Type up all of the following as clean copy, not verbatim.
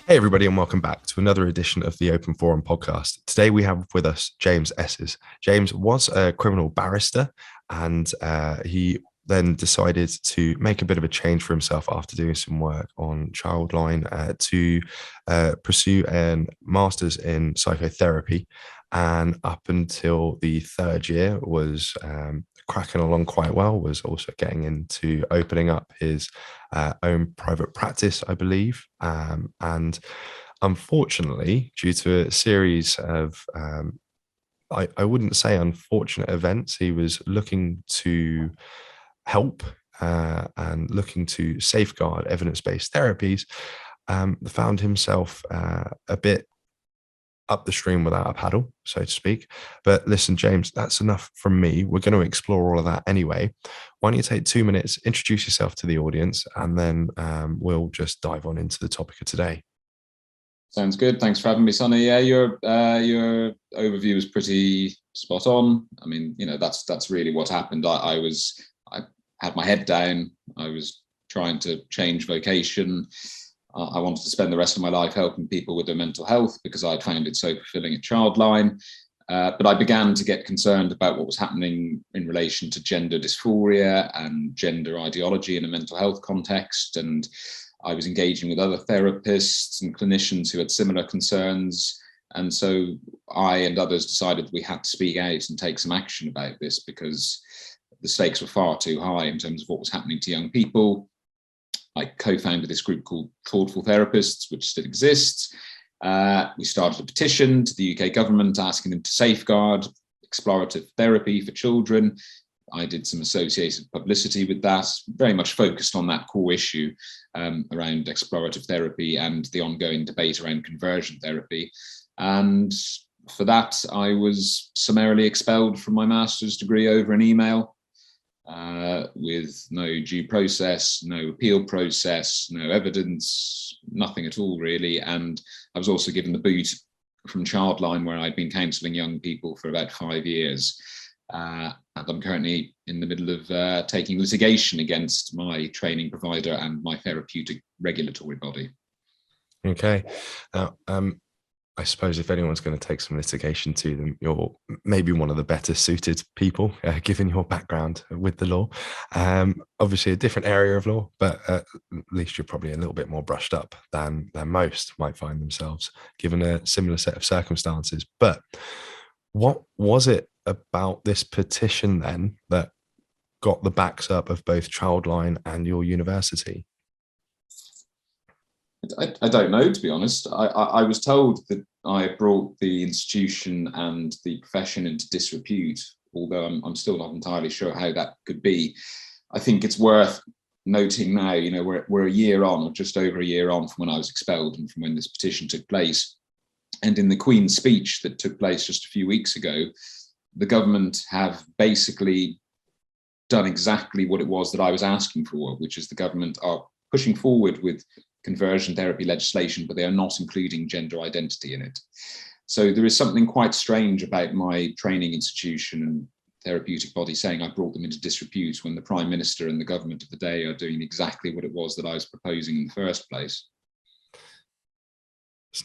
Hey, everybody, and welcome back to another edition of the Open Forum podcast. Today, we have with us James Esses. James was a criminal barrister, and he then decided to make a bit of a change for himself after doing some work on Childline to pursue a master's in psychotherapy. And up until the third year, was cracking along quite well, was also getting into opening up his own private practice, I believe. And unfortunately, due to a series of, I wouldn't say unfortunate events, he was looking to help and looking to safeguard evidence-based therapies, found himself a bit up the stream without a paddle, so to speak. But listen, James, that's enough from me. We're going to explore all of that anyway. Why don't you take 2 minutes, introduce yourself to the audience, and then we'll just dive on into the topic of today. Sounds good. Thanks for having me, Sonny. Yeah, your overview was pretty spot on. I mean, that's really what happened. I had my head down. I was trying to change vocation. I wanted to spend the rest of my life helping people with their mental health because I'd found it so fulfilling at Childline. But I began to get concerned about what was happening in relation to gender dysphoria and gender ideology in a mental health context. And I was engaging with other therapists and clinicians who had similar concerns. And so I and others decided we had to speak out and take some action about this because the stakes were far too high in terms of what was happening to young people. I co-founded this group called Thoughtful Therapists, which still exists. We started a petition to the UK government asking them to safeguard explorative therapy for children. I did some associated publicity with that, very much focused on that core issue around explorative therapy and the ongoing debate around conversion therapy. And for that, I was summarily expelled from my master's degree over an email. With no due process, no appeal process, no evidence, nothing at all really. And I was also given the boot from Childline, where I'd been counselling young people for about 5 years. And I'm currently in the middle of taking litigation against my training provider and my therapeutic regulatory body. Okay. Now, I suppose if anyone's going to take some litigation to them, you're maybe one of the better suited people, given your background with the law. Obviously, a different area of law, but at least you're probably a little bit more brushed up than most might find themselves, given a similar set of circumstances. But what was it about this petition then that got the backs up of both Childline and your university? I don't know, to be honest. I was told that I brought the institution and the profession into disrepute, although I'm still not entirely sure how that could be. I think it's worth noting now, we're a year on, or just over a year on from when I was expelled and from when this petition took place. And in the Queen's speech that took place just a few weeks ago, the government have basically done exactly what it was that I was asking for, which is the government are pushing forward with conversion therapy legislation, but they are not including gender identity in it. So there is something quite strange about my training institution and therapeutic body saying I brought them into disrepute when the Prime Minister and the government of the day are doing exactly what it was that I was proposing in the first place. It's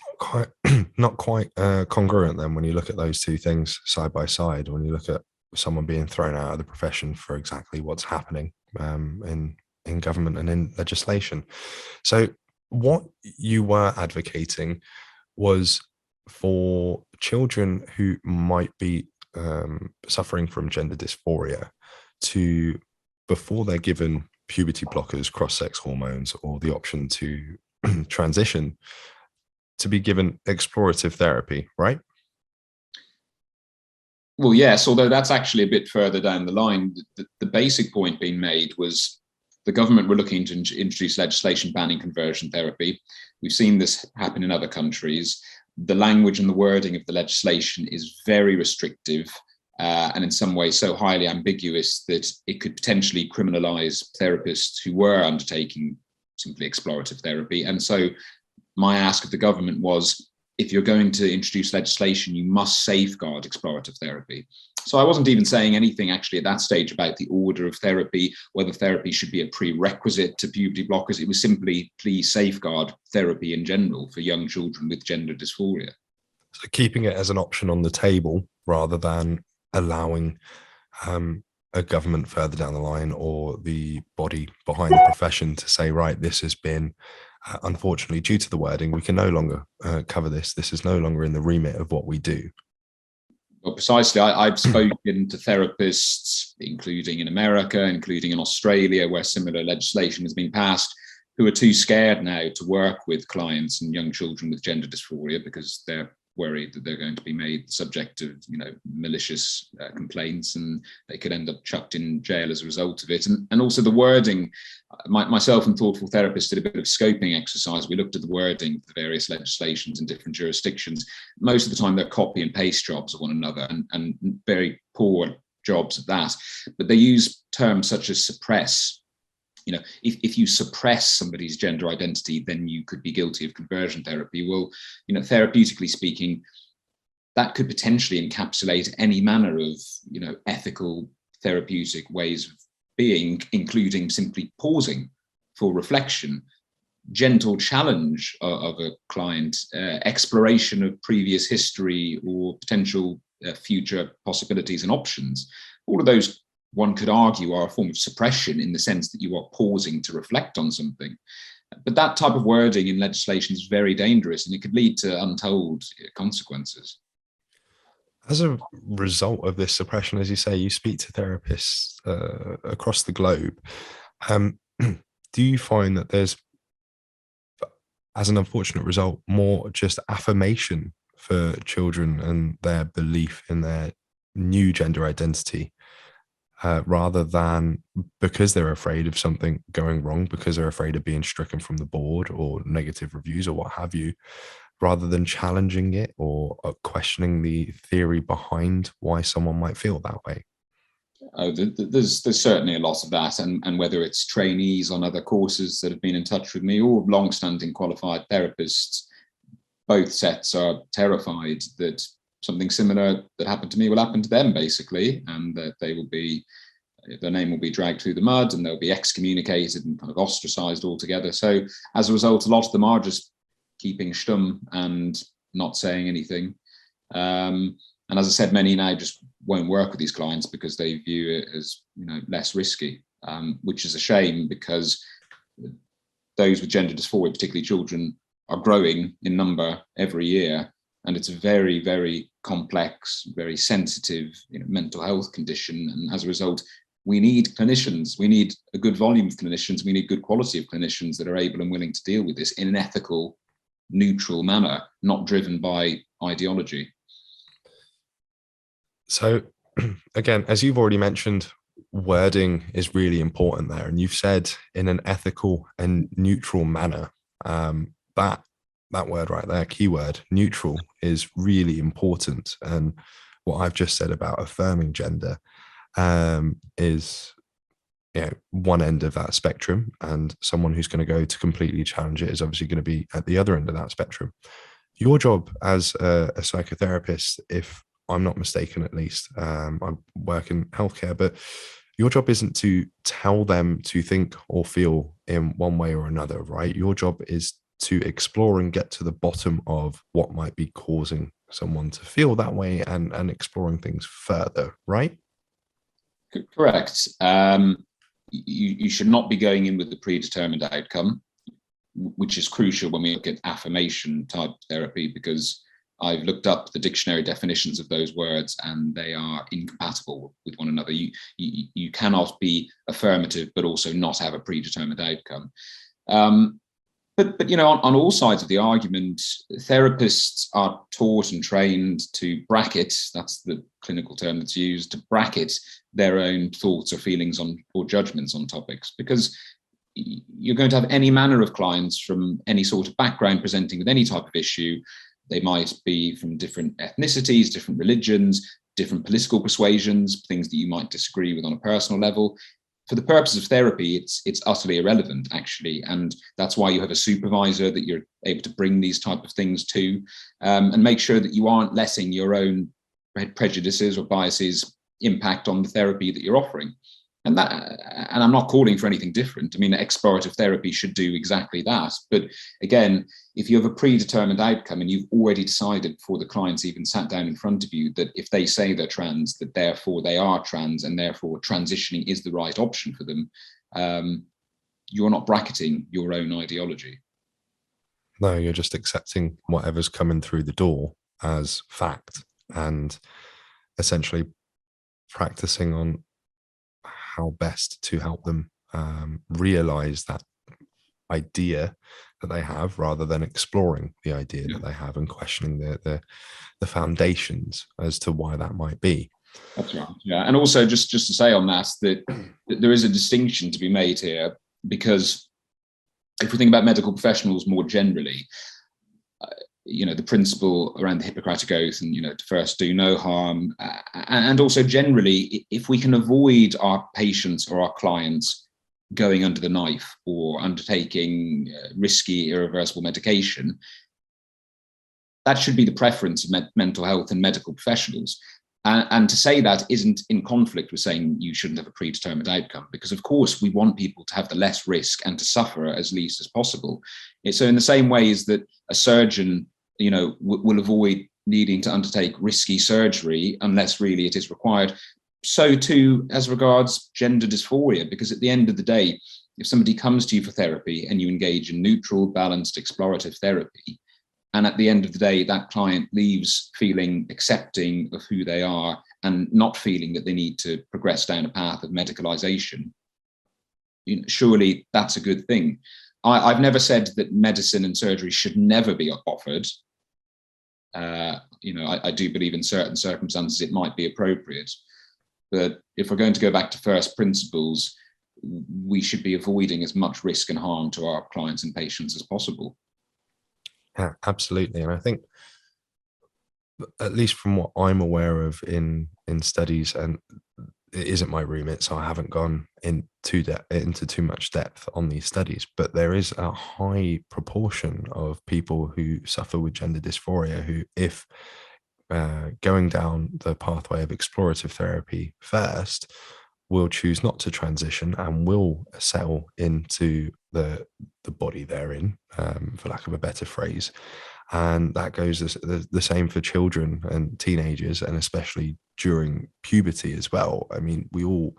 not quite congruent then when you look at those two things side by side, when you look at someone being thrown out of the profession for exactly what's happening in government and in legislation. So what you were advocating was for children who might be suffering from gender dysphoria to, before they're given puberty blockers, cross-sex hormones, or the option to transition, to be given explorative therapy, right? Well, yes, although that's actually a bit further down the line. The basic point being made was the government were looking to introduce legislation banning conversion therapy. We've seen this happen in other countries. The language and the wording of the legislation is very restrictive and in some ways so highly ambiguous that it could potentially criminalize therapists who were undertaking simply explorative therapy. And so my ask of the government was, if you're going to introduce legislation, you must safeguard explorative therapy. So I wasn't even saying anything actually at that stage about the order of therapy, whether therapy should be a prerequisite to puberty blockers. It was simply, please safeguard therapy in general for young children with gender dysphoria. So keeping it as an option on the table rather than allowing a government further down the line or the body behind the profession to say, right, this has been, unfortunately, due to the wording, we can no longer cover this. This is no longer in the remit of what we do. Well, precisely. I've spoken to therapists, including in America, including in Australia, where similar legislation has been passed, who are too scared now to work with clients and young children with gender dysphoria because they're worried that they're going to be made the subject of, malicious complaints, and they could end up chucked in jail as a result of it. And also the wording. Myself and thoughtful therapists did a bit of scoping exercise. We looked at the wording of the various legislations in different jurisdictions. Most of the time, they're copy and paste jobs of one another, and very poor jobs at that. But they use terms such as suppress. If you suppress somebody's gender identity, then you could be guilty of conversion therapy. Well, therapeutically speaking, that could potentially encapsulate any manner of, ethical therapeutic ways of being, including simply pausing for reflection, gentle challenge of a client, exploration of previous history or potential future possibilities and options. All of those, one could argue, are a form of suppression in the sense that you are pausing to reflect on something. But that type of wording in legislation is very dangerous, and it could lead to untold consequences. As a result of this suppression, as you say, you speak to therapists across the globe. Do you find that there's, as an unfortunate result, more just affirmation for children and their belief in their new gender identity, rather than because they're afraid of something going wrong, because they're afraid of being stricken from the board or negative reviews or what have you, rather than challenging it or questioning the theory behind why someone might feel that way? Oh, there's certainly a lot of that, and whether it's trainees on other courses that have been in touch with me or long-standing qualified therapists, both sets are terrified that something similar that happened to me will happen to them, basically, and that their name will be dragged through the mud and they'll be excommunicated and kind of ostracized altogether. So as a result, a lot of them are just keeping stum and not saying anything. And as I said, many now just won't work with these clients because they view it as less risky, which is a shame because those with gender dysphoria, particularly children, are growing in number every year. And it's a very, very complex, very sensitive mental health condition. And as a result, we need clinicians. We need a good volume of clinicians. We need good quality of clinicians that are able and willing to deal with this in an ethical, neutral manner, not driven by ideology. So again, as you've already mentioned, wording is really important there. And you've said in an ethical and neutral manner. That word right there, keyword, neutral, is really important. And what I've just said about affirming gender is one end of that spectrum, and someone who's going to go to completely challenge it is obviously going to be at the other end of that spectrum. Your job as a psychotherapist, if I'm not mistaken, at least, I work in healthcare, but your job isn't to tell them to think or feel in one way or another, right? Your job is to explore and get to the bottom of what might be causing someone to feel that way, and exploring things further, right? Correct. You should not be going in with the predetermined outcome, which is crucial when we look at affirmation type therapy, because I've looked up the dictionary definitions of those words and they are incompatible with one another. You cannot be affirmative but also not have a predetermined outcome. But on all sides of the argument, therapists are taught and trained to bracket, that's the clinical term that's used, to bracket their own thoughts or feelings or judgments on topics, because you're going to have any manner of clients from any sort of background presenting with any type of issue. They might be from different ethnicities, different religions, different political persuasions, things that you might disagree with on a personal level. For the purpose of therapy, it's utterly irrelevant, actually. And that's why you have a supervisor that you're able to bring these type of things to, and make sure that you aren't letting your own prejudices or biases impact on the therapy that you're offering. And I'm not calling for anything different. I mean, explorative therapy should do exactly that. But again, if you have a predetermined outcome and you've already decided before the client's even sat down in front of you that if they say they're trans, that therefore they are trans and therefore transitioning is the right option for them, you're not bracketing your own ideology. No, you're just accepting whatever's coming through the door as fact and essentially practicing on how best to help them realize that idea that they have, rather than exploring the idea that they have and questioning the foundations as to why that might be. That's right. Yeah, and also just to say on that there is a distinction to be made here, because if we think about medical professionals more generally, the principle around the Hippocratic Oath and, to first do no harm. And also generally, if we can avoid our patients or our clients going under the knife or undertaking risky, irreversible medication, that should be the preference of mental health and medical professionals. And to say that isn't in conflict with saying you shouldn't have a predetermined outcome, because of course we want people to have the less risk and to suffer as least as possible. So in the same ways that a surgeon, will avoid needing to undertake risky surgery unless really it is required, so too as regards gender dysphoria, because at the end of the day, if somebody comes to you for therapy and you engage in neutral, balanced, explorative therapy, and at the end of the day, that client leaves feeling accepting of who they are and not feeling that they need to progress down a path of medicalization, surely that's a good thing. I've never said that medicine and surgery should never be offered. I do believe in certain circumstances it might be appropriate. But if we're going to go back to first principles, we should be avoiding as much risk and harm to our clients and patients as possible. Yeah, absolutely. And I think, at least from what I'm aware of in studies, and it isn't my remit, so I haven't gone into too much depth on these studies, but there is a high proportion of people who suffer with gender dysphoria who, if going down the pathway of explorative therapy first, will choose not to transition and will settle into the body they're in, for lack of a better phrase. And that goes the same for children and teenagers, and especially during puberty as well. I mean, we all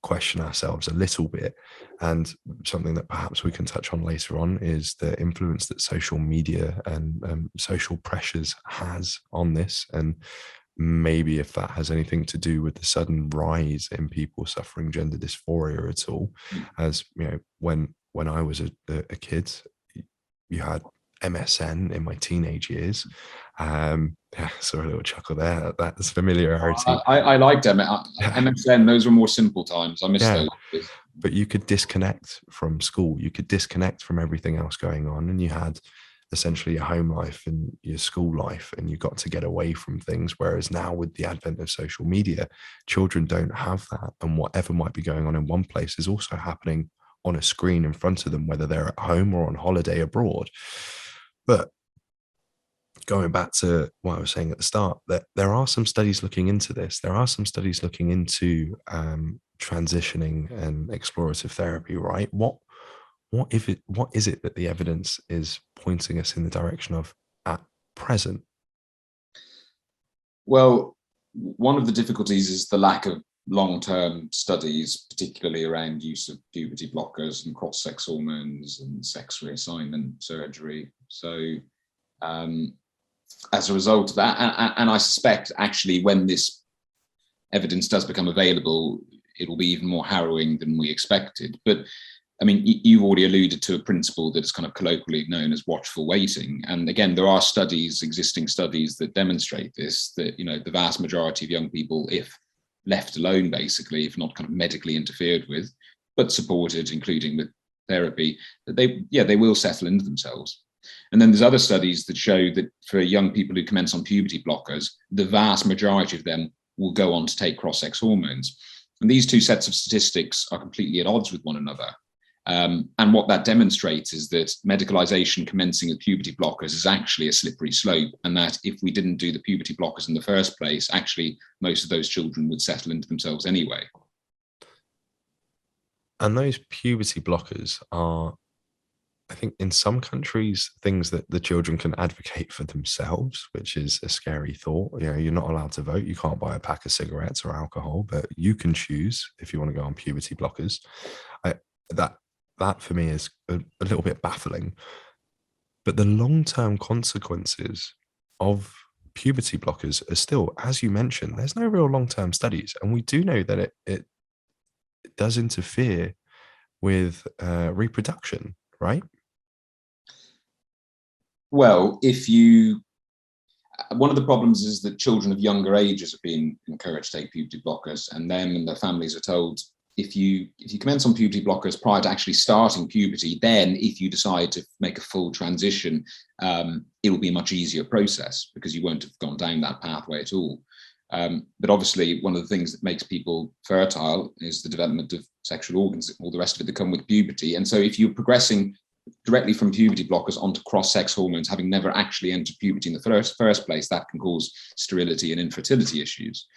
question ourselves a little bit, and something that perhaps we can touch on later on is the influence that social media and social pressures has on this, and maybe if that has anything to do with the sudden rise in people suffering gender dysphoria at all. As when I was a kid, you had MSN in my teenage years. Saw a little chuckle there. That's familiarity. I liked MSN. Those were more simple times. I miss those. But you could disconnect from school. You could disconnect from everything else going on, and you had essentially your home life and your school life, and you got to get away from things. Whereas now, with the advent of social media, children don't have that, and whatever might be going on in one place is also happening on a screen in front of them, whether they're at home or on holiday abroad. But going back to what I was saying at the start, that there are some studies looking into this. There are some studies looking into transitioning and explorative therapy, right? What is it that the evidence is pointing us in the direction of at present? Well, one of the difficulties is the lack of long-term studies, particularly around use of puberty blockers and cross-sex hormones and sex reassignment surgery. So as a result of that, and I suspect actually when this evidence does become available, it will be even more harrowing than we expected. But I mean, you've already alluded to a principle that's kind of colloquially known as watchful waiting. And again, there are existing studies that demonstrate this, that, the vast majority of young people, if left alone, basically, if not kind of medically interfered with, but supported, including with therapy, that they will settle into themselves. And then there's other studies that show that for young people who commence on puberty blockers, the vast majority of them will go on to take cross-sex hormones. And these two sets of statistics are completely at odds with one another. And what that demonstrates is that medicalization commencing with puberty blockers is actually a slippery slope, and that if we didn't do the puberty blockers in the first place, actually most of those children would settle into themselves anyway. And those puberty blockers are, I think, in some countries, things that the children can advocate for themselves, which is a scary thought. You know, you're not allowed to vote. You can't buy a pack of cigarettes or alcohol, but you can choose if you want to go on puberty blockers. That for me is a little bit baffling. But the long-term consequences of puberty blockers are still, as you mentioned, there's no real long-term studies. And we do know that it does interfere with reproduction, right? Well, one of the problems is that children of younger ages are being encouraged to take puberty blockers, and them and their families are told, if you commence on puberty blockers prior to actually starting puberty, then if you decide to make a full transition, it will be a much easier process because you won't have gone down that pathway at all. But obviously, one of the things that makes people fertile is the development of sexual organs, all the rest of it that come with puberty. And so if you're progressing directly from puberty blockers onto cross-sex hormones, having never actually entered puberty in the first place, that can cause sterility and infertility issues.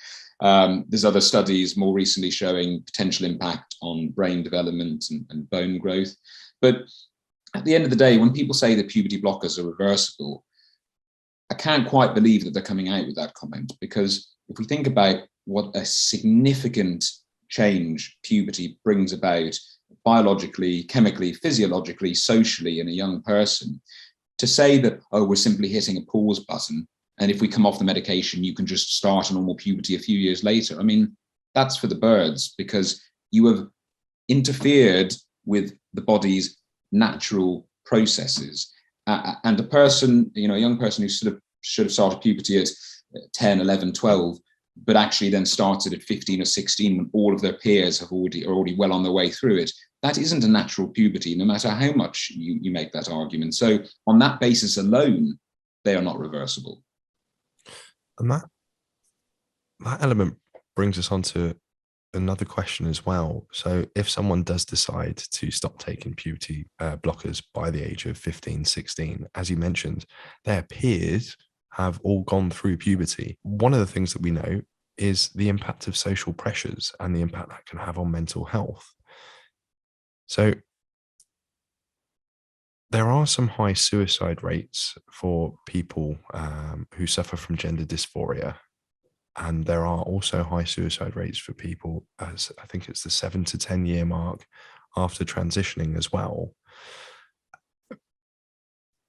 There's other studies more recently showing potential impact on brain development and bone growth. But at the end of the day, when people say that puberty blockers are reversible, I can't quite believe that they're coming out with that comment, because if we think about what a significant change puberty brings about biologically, chemically, physiologically, socially in a young person, to say that, oh, we're simply hitting a pause button, and if we come off the medication, you can just start a normal puberty a few years later. I mean, that's for the birds, because you have interfered with the body's natural processes. And a person, a young person who should have started puberty at 10, 11, 12, but actually then started at 15 or 16 when all of their peers are already well on their way through it, that isn't a natural puberty, no matter how much you make that argument. So on that basis alone, they are not reversible. And that element brings us on to another question as well. So if someone does decide to stop taking puberty blockers by the age of 15, 16, as you mentioned, their peers have all gone through puberty. One of the things that we know is the impact of social pressures and the impact that can have on mental health. So there are some high suicide rates for people who suffer from gender dysphoria. And there are also high suicide rates for people, as I think it's the 7 to 10 year mark after transitioning as well.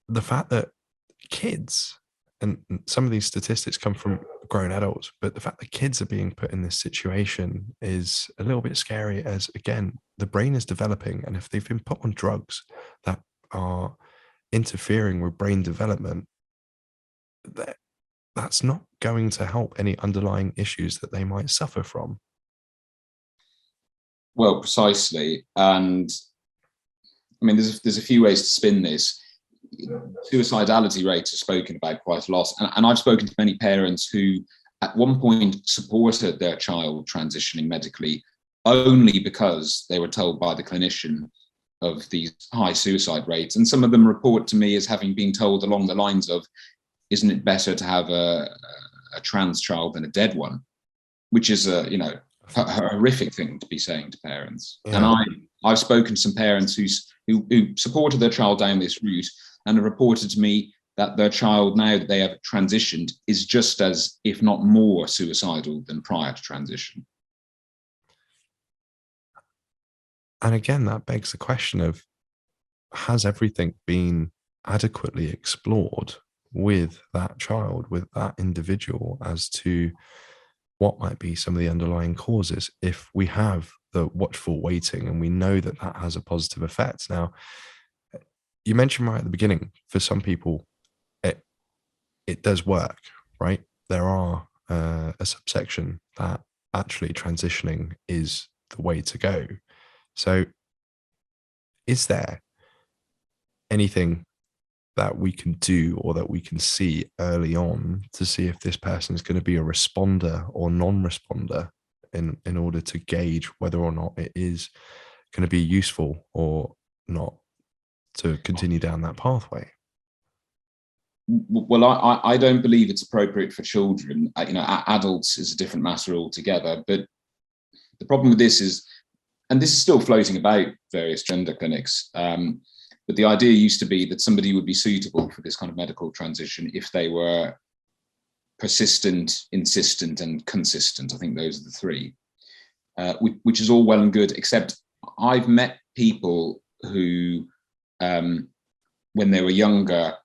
The fact that kids, and some of these statistics come from grown adults, but the fact that kids are being put in this situation is a little bit scary, as again, the brain is developing. And if they've been put on drugs that are interfering with brain development, that's not going to help any underlying issues that they might suffer from. Well, precisely. And I mean, there's a few ways to spin this. Suicidality rates are spoken about quite a lot. And I've spoken to many parents who at one point supported their child transitioning medically only because they were told by the clinician of these high suicide rates. And some of them report to me as having been told along the lines of, isn't it better to have a trans child than a dead one? Which is a horrific thing to be saying to parents. Yeah. And I've spoken to some parents who supported their child down this route and have reported to me that their child, now that they have transitioned, is just as, if not more, suicidal than prior to transition. And again, that begs the question of, has everything been adequately explored with that child, with that individual, as to what might be some of the underlying causes, if we have the watchful waiting and we know that that has a positive effect? Now, you mentioned right at the beginning, for some people, it does work, right? There are a subsection that actually transitioning is the way to go. So is there anything that we can do or that we can see early on to see if this person is going to be a responder or non-responder in order to gauge whether or not it is going to be useful or not to continue down that pathway? Well, I don't believe it's appropriate for children. Adults is a different matter altogether. But the problem with this is, and this is still floating about various gender clinics, but the idea used to be that somebody would be suitable for this kind of medical transition if they were persistent, insistent, and consistent. I think those are the three, which is all well and good, except I've met people who, when they were younger,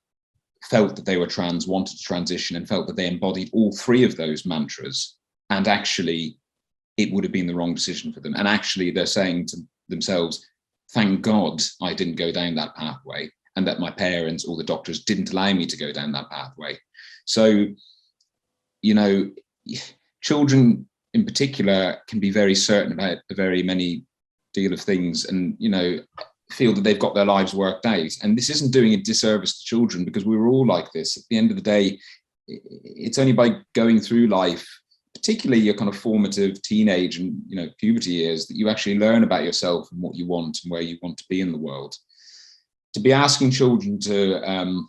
felt that they were trans, wanted to transition, and felt that they embodied all three of those mantras, and actually it would have been the wrong decision for them. And actually they're saying to themselves, thank God I didn't go down that pathway, and that my parents or the doctors didn't allow me to go down that pathway. So, children in particular can be very certain about a very many deal of things, and, feel that they've got their lives worked out. And this isn't doing a disservice to children, because we were all like this. At the end of the day, it's only by going through life, particularly your kind of formative teenage and puberty years, that you actually learn about yourself and what you want and where you want to be in the world. To be asking children to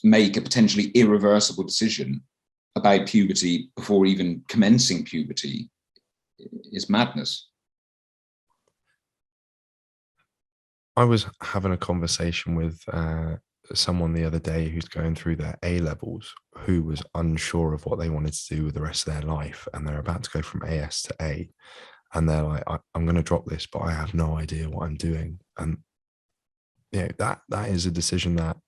make a potentially irreversible decision about puberty before even commencing puberty is madness. I was having a conversation with someone the other day who's going through their A-levels, who was unsure of what they wanted to do with the rest of their life, and they're about to go from AS to A, and they're like, I'm going to drop this, but I have no idea what I'm doing. And that is a decision that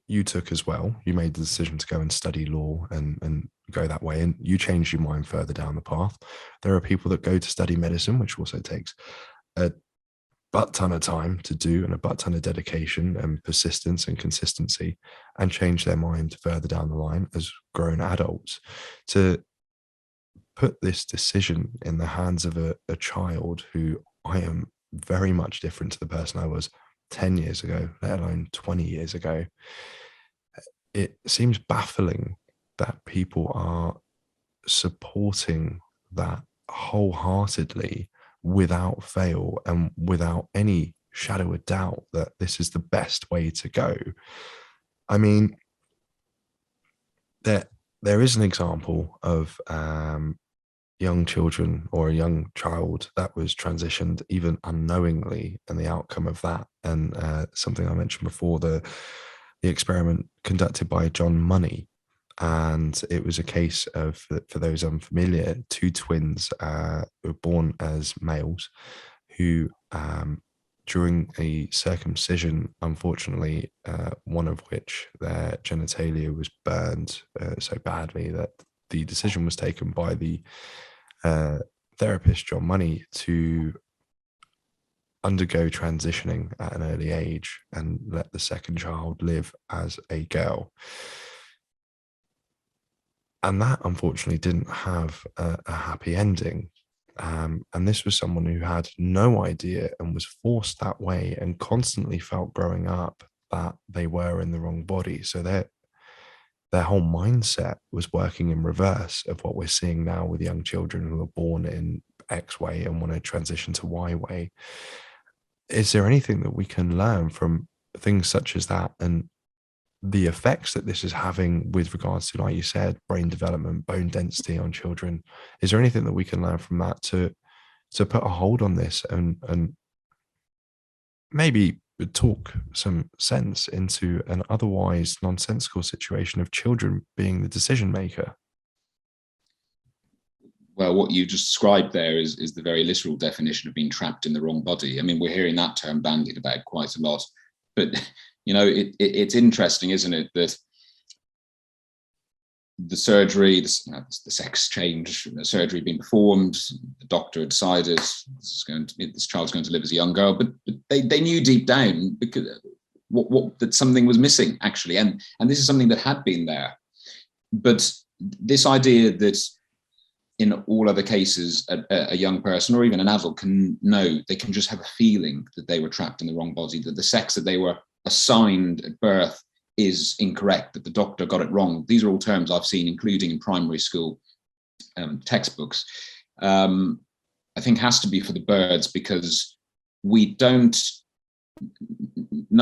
you took as well. You made the decision to go and study law and go that way, and you changed your mind further down the path. There are people that go to study medicine, which also takes a butt ton of time to do, and a butt ton of dedication and persistence and consistency, and change their mind further down the line as grown adults. To put this decision in the hands of a child who, I am very much different to the person I was 10 years ago, let alone 20 years ago, it seems baffling that people are supporting that wholeheartedly, without fail, and without any shadow of doubt that this is the best way to go. I mean, there is an example of young children, or a young child that was transitioned even unknowingly, and the outcome of that, and something I mentioned before, the experiment conducted by John Money. And it was a case of, for those unfamiliar, two twins were born as males who, during a circumcision, unfortunately, one of which, their genitalia was burned so badly that the decision was taken by the therapist, John Money, to undergo transitioning at an early age and let the second child live as a girl. And that, unfortunately, didn't have a happy ending. And this was someone who had no idea and was forced that way, and constantly felt growing up that they were in the wrong body. So their whole mindset was working in reverse of what we're seeing now with young children who are born in X way and want to transition to Y way. Is there anything that we can learn from things such as that, and the effects that this is having with regards to, like you said, brain development, bone density on children? Is there anything that we can learn from that to put a hold on this, and maybe talk some sense into an otherwise nonsensical situation of children being the decision maker? Well, what you just described there is the very literal definition of being trapped in the wrong body. I mean, we're hearing that term bandied about quite a lot, but it's interesting, isn't it, that the surgery, the sex change, the surgery being performed, the doctor decided this child's going to live as a young girl, but they knew deep down because that something was missing, actually, and this is something that had been there. But this idea that in all other cases, a young person or even an adult can know, they can just have a feeling that they were trapped in the wrong body, that the sex that they were assigned at birth is incorrect, that the doctor got it wrong. These are all terms I've seen, including in primary school textbooks. I think has to be for the birds, because none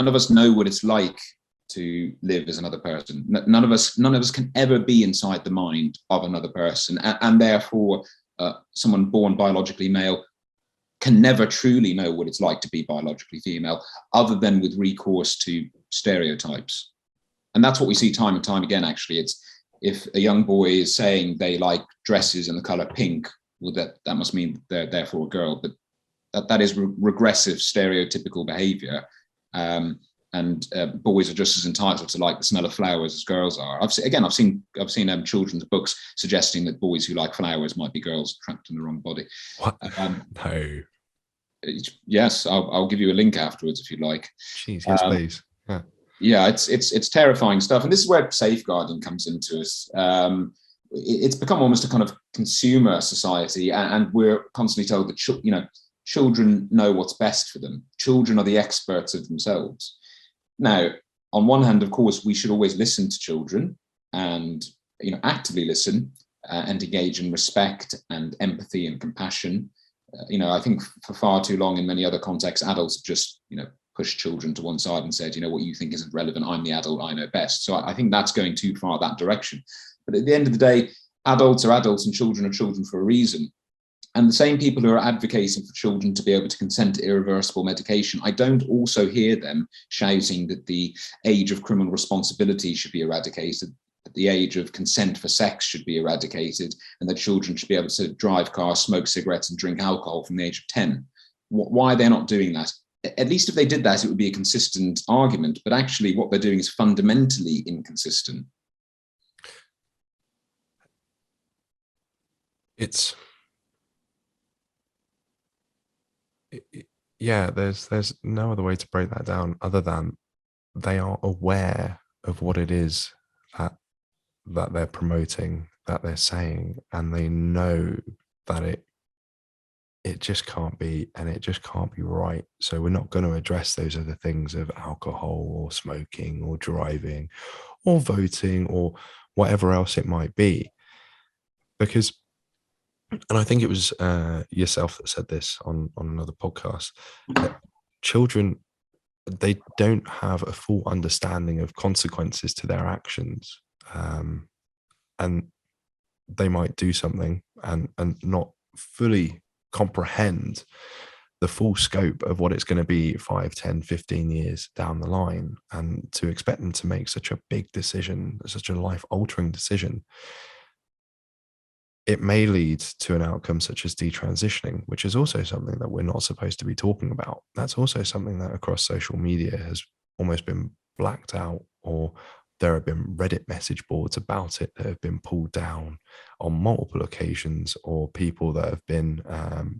of us know what it's like to live as another person. None of us can ever be inside the mind of another person, and therefore someone born biologically male can never truly know what it's like to be biologically female, other than with recourse to stereotypes. And that's what we see time and time again, actually. It's if a young boy is saying they like dresses in the color pink, well, that must mean they're therefore a girl. But that is regressive, stereotypical behavior. And boys are just as entitled to like the smell of flowers as girls are. I've seen children's books suggesting that boys who like flowers might be girls trapped in the wrong body. What? No. Yes, I'll give you a link afterwards if you'd like. Jeez, yes, please. Yeah. Yeah, it's terrifying stuff, and this is where safeguarding comes into it. It's become almost a kind of consumer society, and we're constantly told that children know what's best for them. Children are the experts of themselves. Now, on one hand, of course, we should always listen to children and actively listen and engage in respect and empathy and compassion. I think for far too long in many other contexts, adults have just pushed children to one side and said, what you think isn't relevant, I'm the adult, I know best. So I think that's going too far that direction. But at the end of the day, adults are adults and children are children for a reason. And the same people who are advocating for children to be able to consent to irreversible medication, I don't also hear them shouting that the age of criminal responsibility should be eradicated, that the age of consent for sex should be eradicated, and that children should be able to drive cars, smoke cigarettes, and drink alcohol from the age of 10. Why they're not doing that? At least if they did that, it would be a consistent argument. But actually, what they're doing is fundamentally inconsistent. There's no other way to break that down other than they are aware of what it is that they're promoting, that they're saying, and they know that it just can't be, and it just can't be right. So we're not going to address those other things of alcohol or smoking or driving or voting or whatever else it might be, because, and I think it was yourself that said this on another podcast, that children, they don't have a full understanding of consequences to their actions, and they might do something and not fully comprehend the full scope of what it's going to be 5, 10, 15 years down the line. And to expect them to make such a big decision, such a life-altering decision, it may lead to an outcome such as detransitioning, which is also something that we're not supposed to be talking about. That's also something that across social media has almost been blacked out, or there have been Reddit message boards about it that have been pulled down on multiple occasions, or people that have been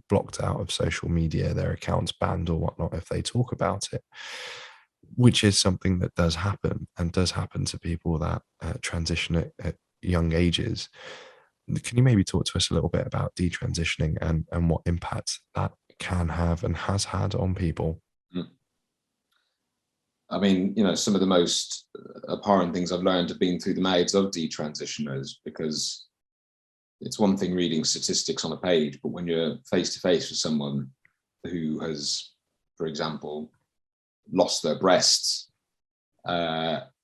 blocked out of social media, their accounts banned or whatnot if they talk about it, which is something that does happen, and does happen to people that transition at young ages. Can you maybe talk to us a little bit about detransitioning and what impact that can have and has had on people? I mean, some of the most abhorrent things I've learned have been through the mouths of detransitioners, because it's one thing reading statistics on a page, but when you're face to face with someone who has, for example, lost their breasts,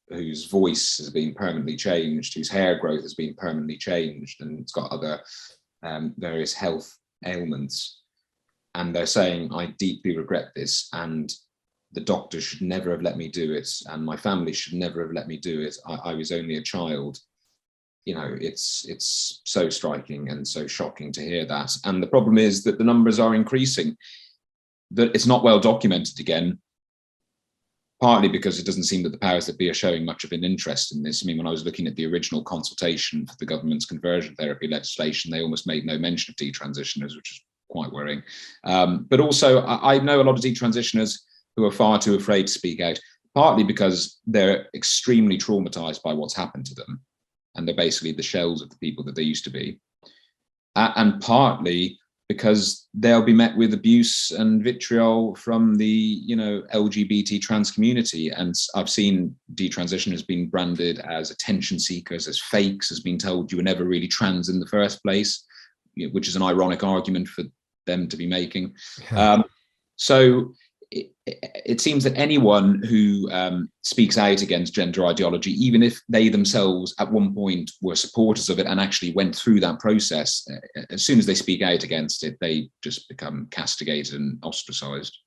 whose voice has been permanently changed, whose hair growth has been permanently changed, and it's got other various health ailments, and they're saying, I deeply regret this, and the doctor should never have let me do it, and my family should never have let me do it. I was only a child. It's so striking and so shocking to hear that. And the problem is that the numbers are increasing, that it's not well documented again, partly because it doesn't seem that the powers that be are showing much of an interest in this. I mean, when I was looking at the original consultation for the government's conversion therapy legislation, they almost made no mention of detransitioners, which is quite worrying. But also, I know a lot of detransitioners who are far too afraid to speak out, partly because they're extremely traumatized by what's happened to them, and they're basically the shells of the people that they used to be, and partly because they'll be met with abuse and vitriol from the LGBT trans community. And I've seen detransitioners being branded as attention seekers, as fakes, as being told you were never really trans in the first place, which is an ironic argument for them to be making. Yeah. So it seems that anyone who speaks out against gender ideology, even if they themselves at one point were supporters of it and actually went through that process, as soon as they speak out against it, they just become castigated and ostracized.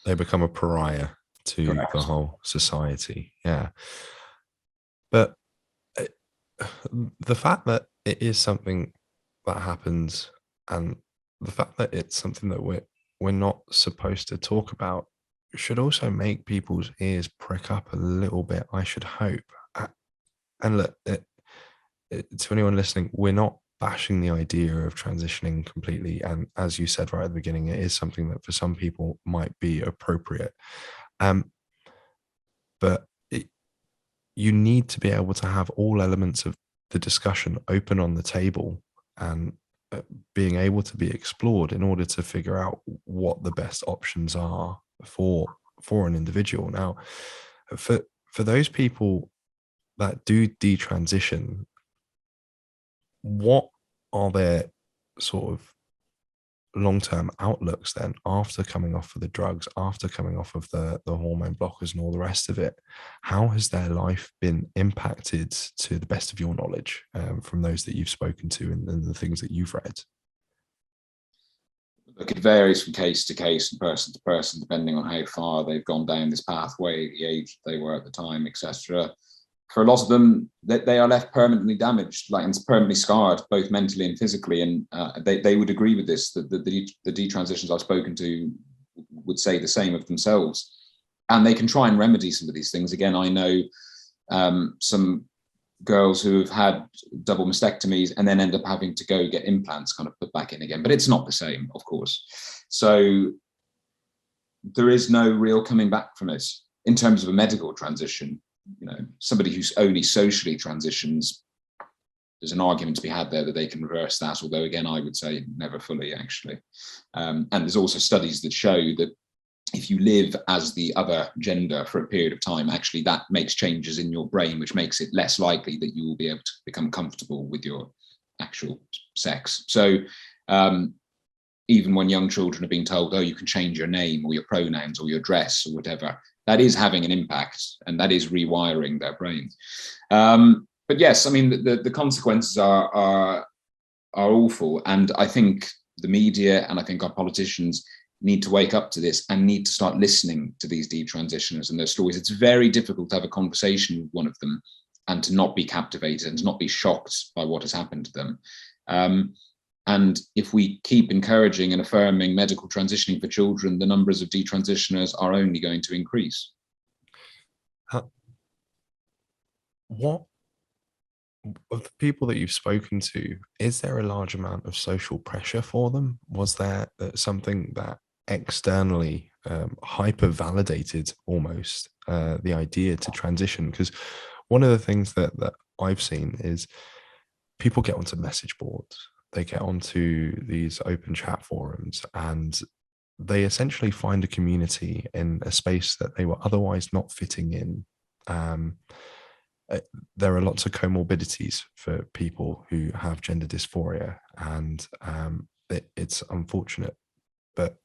They become a pariah to Correct. the whole society. Yeah. But the fact that it is something that happens, and the fact that it's something that we're not supposed to talk about, should also make people's ears prick up a little bit, I should hope. And look, to anyone listening, we're not bashing the idea of transitioning completely. And as you said right at the beginning, it is something that for some people might be appropriate. But you need to be able to have all elements of the discussion open on the table and being able to be explored in order to figure out what the best options are for an individual. Now, for those people that do detransition, what are their sort of long-term outlooks then after coming off of the drugs, after coming off of the hormone blockers and all the rest of it? How has their life been impacted, to the best of your knowledge, from those that you've spoken to and the things that you've read? Look, it varies from case to case and person to person, depending on how far they've gone down this pathway, the age they were at the time, etc. For a lot of them, they are left permanently damaged, like, and permanently scarred, both mentally and physically. And they would agree with this, that the detransitions I've spoken to would say the same of themselves. And they can try and remedy some of these things. Again, I know some girls who have had double mastectomies and then end up having to go get implants kind of put back in again, but it's not the same, of course. So there is no real coming back from it in terms of a medical transition. You know, somebody who's only socially transitions, there's an argument to be had there that they can reverse that, although again, I would say never fully, actually. And there's also studies that show that if you live as the other gender for a period of time, actually that makes changes in your brain, which makes it less likely that you will be able to become comfortable with your actual sex. So even when young children are being told, oh, you can change your name or your pronouns or your dress or whatever, that is having an impact, and that is rewiring their brains. But yes, I mean, the consequences are awful. And I think the media and I think our politicians need to wake up to this and need to start listening to these detransitioners and their stories. It's very difficult to have a conversation with one of them and to not be captivated and to not be shocked by what has happened to them. And if we keep encouraging and affirming medical transitioning for children, the numbers of detransitioners are only going to increase. What of the people that you've spoken to, is there a large amount of social pressure for them? Was there something that externally hyper validated almost the idea to transition? Because one of the things that I've seen is people get onto message boards, they get onto these open chat forums, and they essentially find a community in a space that they were otherwise not fitting in. There are lots of comorbidities for people who have gender dysphoria, and it's unfortunate. But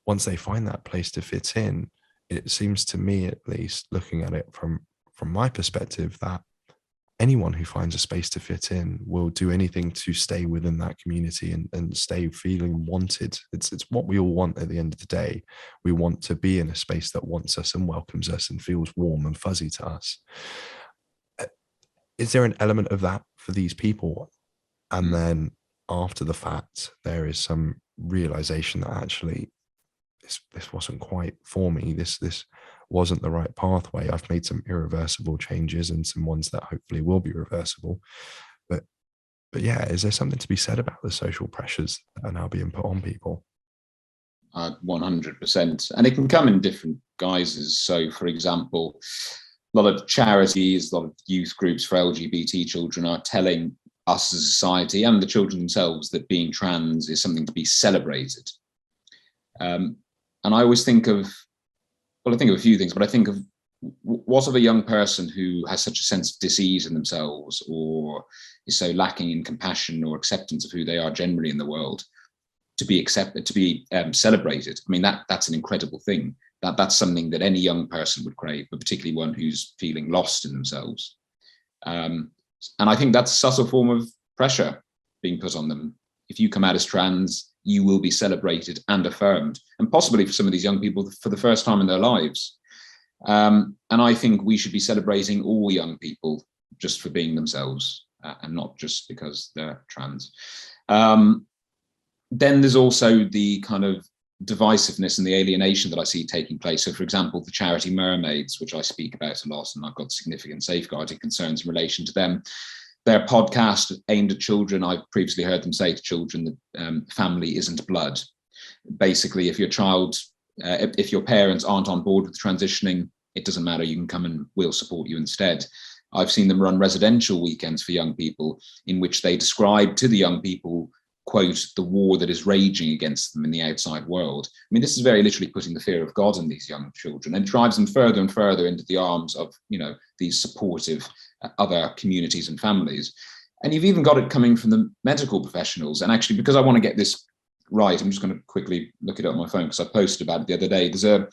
once they find that place to fit in, it seems to me, at least looking at it from my perspective, that anyone who finds a space to fit in will do anything to stay within that community and stay feeling wanted. It's what we all want at the end of the day. We want to be in a space that wants us and welcomes us and feels warm and fuzzy to us. Is there an element of that for these people? And then after the fact, there is some realization that actually this wasn't quite for me. This wasn't the right pathway. I've made some irreversible changes and some ones that hopefully will be reversible. But yeah, is there something to be said about the social pressures that are now being put on people? 100%. And it can come in different guises. So, for example, a lot of charities, a lot of youth groups for LGBT children are telling us as a society and the children themselves that being trans is something to be celebrated. And I always think of, well, I think of a few things, but I think of what of a young person who has such a sense of dis-ease in themselves or is so lacking in compassion or acceptance of who they are generally in the world to be accepted, to be celebrated. I mean, that's an incredible thing. That's something that any young person would crave, but particularly one who's feeling lost in themselves. And I think that's a subtle form of pressure being put on them. If you come out as trans, you will be celebrated and affirmed, and possibly for some of these young people for the first time in their lives. And I think we should be celebrating all young people just for being themselves, and not just because they're trans. Then there's also the kind of divisiveness and the alienation that I see taking place. So, for example, the charity Mermaids, which I speak about a lot, and I've got significant safeguarding concerns in relation to them. Their podcast aimed at children, I've previously heard them say to children that family isn't blood. Basically, if your child, if your parents aren't on board with transitioning, it doesn't matter, you can come and we'll support you instead. I've seen them run residential weekends for young people in which they describe to the young people, quote, the war that is raging against them in the outside world. I mean, this is very literally putting the fear of God in these young children, and drives them further and further into the arms of, these supportive other communities and families. And you've even got it coming from the medical professionals. And actually, because I want to get this right, I'm just going to quickly look it up on my phone because I posted about it the other day. There's a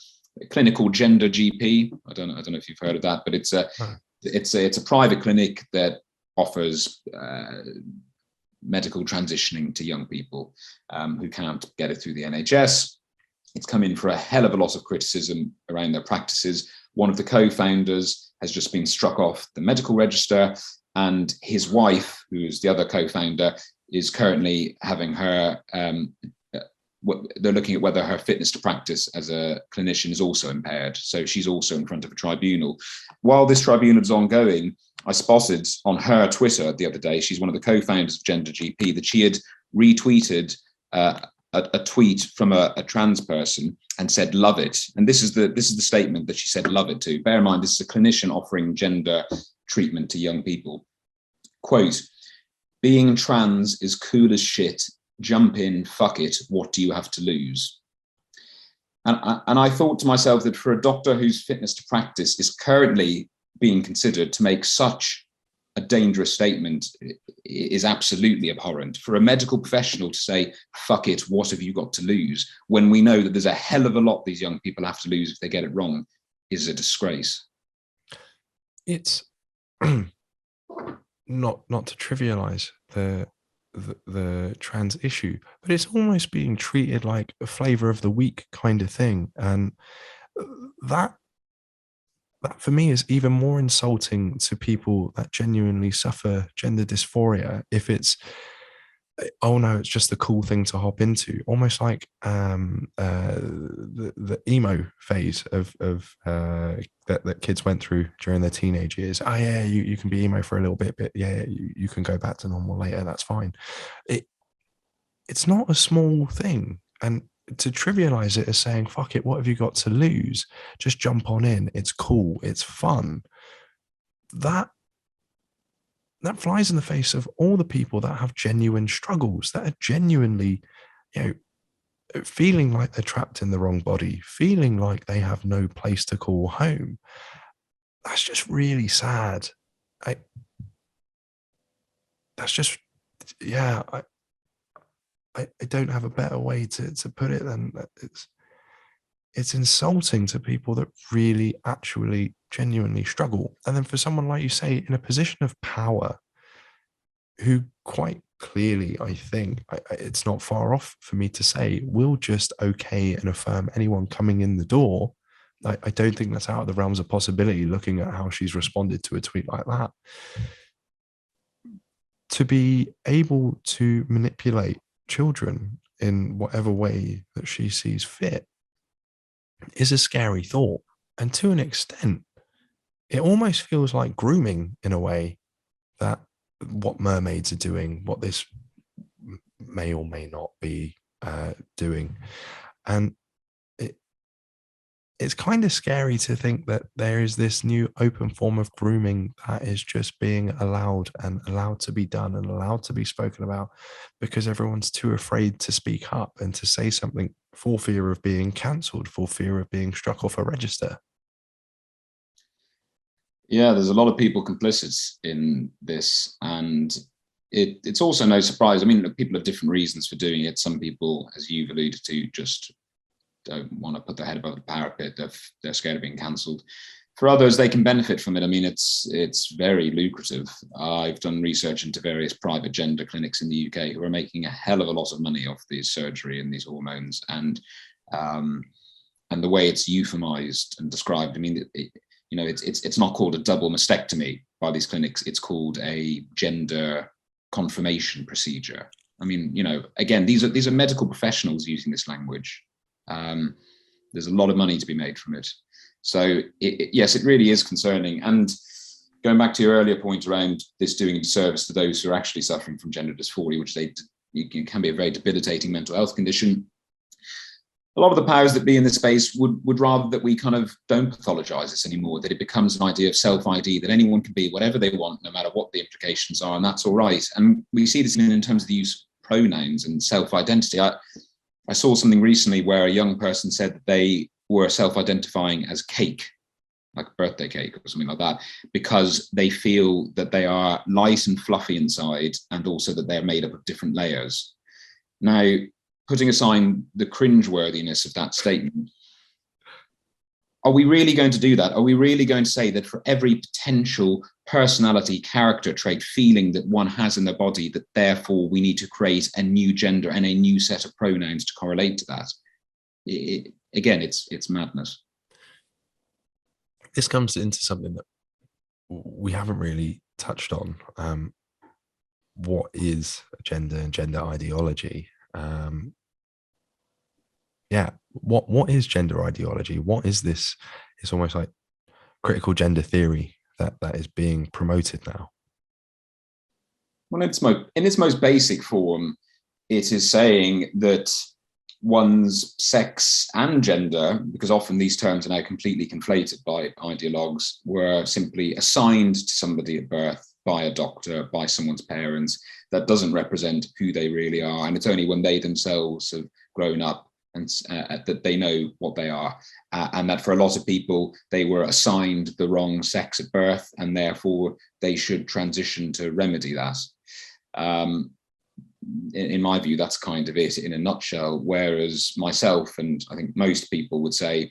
clinic called Gender GP. I don't know if you've heard of that, but it's a private clinic that offers medical transitioning to young people who can't get it through the NHS. It's come in for a hell of a lot of criticism around their practices. One of the co-founders has just been struck off the medical register, and his wife, who is the other co-founder, is currently having her, they're looking at whether her fitness to practice as a clinician is also impaired. So she's also in front of a tribunal. While this tribunal is ongoing, I spotted on her Twitter the other day, she's one of the co-founders of Gender GP, that she had retweeted a tweet from a trans person and said, love it. And this is the statement that she said, love it to. Bear in mind, this is a clinician offering gender treatment to young people. Quote, being trans is cool as shit. Jump in, fuck it. What do you have to lose? And I thought to myself that for a doctor whose fitness to practice is currently being considered to make such a dangerous statement is absolutely abhorrent. For a medical professional to say, fuck it, what have you got to lose? When we know that there's a hell of a lot these young people have to lose if they get it wrong, is a disgrace. It's not to trivialize the trans issue, but it's almost being treated like a flavor of the week kind of thing. And that for me is even more insulting to people that genuinely suffer gender dysphoria. If it's, oh no, it's just the cool thing to hop into, almost like the emo phase of that kids went through during their teenage years. Oh yeah, you can be emo for a little bit, but yeah, you can go back to normal later. That's fine. It's not a small thing, and to trivialize it as saying, fuck it, what have you got to lose? Just jump on in. It's cool. It's fun. That flies in the face of all the people that have genuine struggles, that are genuinely, feeling like they're trapped in the wrong body, feeling like they have no place to call home. That's just really sad. I don't have a better way to put it than it's insulting to people that really, actually, genuinely struggle. And then for someone, like you say, in a position of power, who quite clearly, I think, it's not far off for me to say, will just okay and affirm anyone coming in the door. I don't think that's out of the realms of possibility, looking at how she's responded to a tweet like that. To be able to manipulate children in whatever way that she sees fit is a scary thought. And to an extent, it almost feels like grooming in a way, that what mermaids are doing, what this may or may not be doing. And it's kind of scary to think that there is this new open form of grooming that is just being allowed to be done and allowed to be spoken about, because everyone's too afraid to speak up and to say something for fear of being cancelled, for fear of being struck off a register. Yeah, there's a lot of people complicit in this, and it's also no surprise. I mean, look, people have different reasons for doing it. Some people, as you've alluded to, just don't want to put their head above the parapet. They're scared of being cancelled. For others, they can benefit from it. I mean, it's very lucrative. I've done research into various private gender clinics in the UK who are making a hell of a lot of money off these surgery and these hormones, and the way it's euphemized and described. I mean, it's not called a double mastectomy by these clinics. It's called a gender confirmation procedure. I mean, again, these are medical professionals using this language. There's a lot of money to be made from it. So yes, it really is concerning. And going back to your earlier point around this doing a disservice to those who are actually suffering from gender dysphoria, which can be a very debilitating mental health condition. A lot of the powers that be in this space would rather that we kind of don't pathologize this anymore, that it becomes an idea of self-ID, that anyone can be whatever they want, no matter what the implications are, and that's all right. And we see this in terms of the use of pronouns and self-identity. I saw something recently where a young person said that they were self-identifying as cake, like birthday cake or something like that, because they feel that they are light and fluffy inside, and also that they're made up of different layers. Now, putting aside the cringeworthiness of that statement, are we really going to do that? Are we really going to say that for every potential personality, character trait, feeling that one has in their body, that therefore we need to create a new gender and a new set of pronouns to correlate to that? Again, it's madness. This comes into something that we haven't really touched on. What is gender and gender ideology? What is gender ideology? What is this? It's almost like critical gender theory that is being promoted now. Well, in its most basic form, it is saying that one's sex and gender, because often these terms are now completely conflated by ideologues, were simply assigned to somebody at birth by a doctor, by someone's parents. That doesn't represent who they really are. And it's only when they themselves have grown up and that they know what they are. And that for a lot of people, they were assigned the wrong sex at birth, and therefore they should transition to remedy that. In my view, that's kind of it in a nutshell. Whereas myself, and I think most people, would say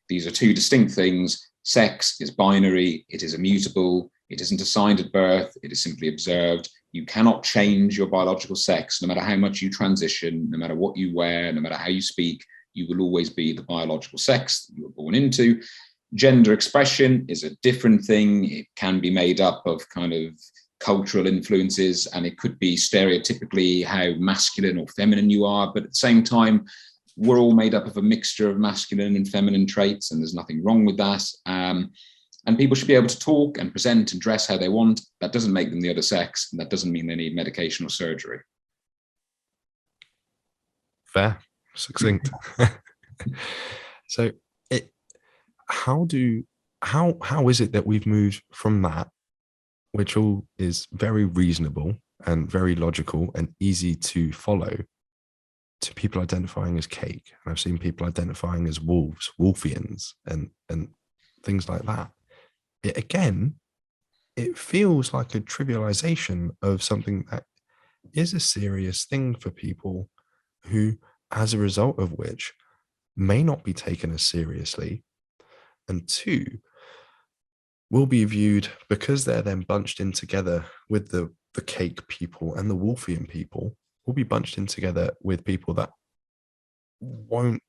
these are two distinct things. Sex is binary, it is immutable, it isn't assigned at birth, it is simply observed. You cannot change your biological sex, no matter how much you transition, no matter what you wear, no matter how you speak, you will always be the biological sex that you were born into. Gender expression is a different thing. It can be made up of kind of cultural influences, and it could be stereotypically how masculine or feminine you are, but at the same time, we're all made up of a mixture of masculine and feminine traits, and there's nothing wrong with that. And people should be able to talk and present and dress how they want. That doesn't make them the other sex, and that doesn't mean they need medication or surgery. Fair, succinct. So how is it that we've moved from that, which all is very reasonable and very logical and easy to follow, to people identifying as cake? And I've seen people identifying as wolves, wolfians, and things like that. It feels like a trivialization of something that is a serious thing for people who, as a result of which, may not be taken as seriously, and two, will be viewed, because they're then bunched in together with the cake people and the wolfian people, will be bunched in together with people that won't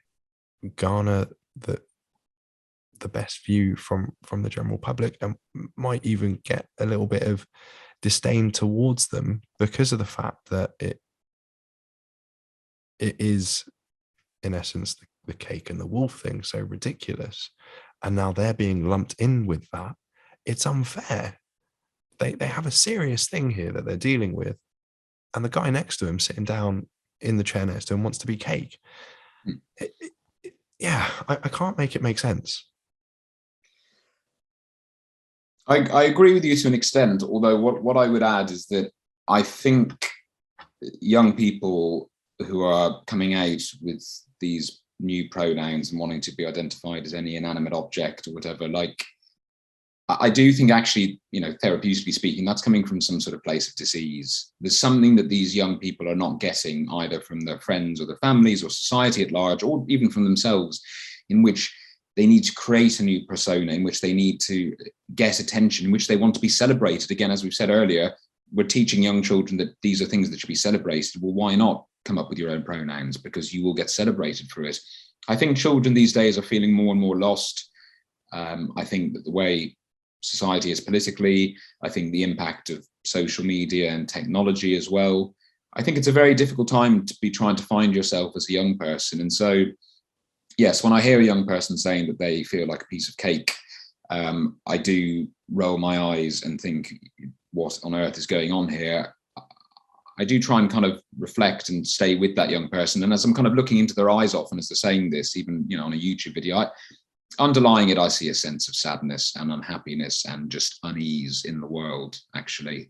garner the best view from the general public, and might even get a little bit of disdain towards them because of the fact that it is, in essence, the cake and the wolf thing so ridiculous, and now they're being lumped in with that. It's unfair. They have a serious thing here that they're dealing with, and the guy next to him, sitting down in the chair next to him, wants to be cake. I can't make it make sense. I agree with you to an extent, although what I would add is that I think young people who are coming out with these new pronouns and wanting to be identified as any inanimate object or whatever, like, I do think actually, therapeutically speaking, that's coming from some sort of place of disease. There's something that these young people are not getting either from their friends or their families or society at large, or even from themselves, in which they need to create a new persona, in which they need to get attention, in which they want to be celebrated. Again, as we've said earlier, we're teaching young children that these are things that should be celebrated. Well, why not come up with your own pronouns? Because you will get celebrated for it. I think children these days are feeling more and more lost. I think that the way society is politically, I think the impact of social media and technology as well, I think it's a very difficult time to be trying to find yourself as a young person. And so, yes, when I hear a young person saying that they feel like a piece of cake, I do roll my eyes and think, what on earth is going on here? I do try and kind of reflect and stay with that young person. And as I'm kind of looking into their eyes often as they're saying this, even, on a YouTube video, underlying it, I see a sense of sadness and unhappiness and just unease in the world, actually.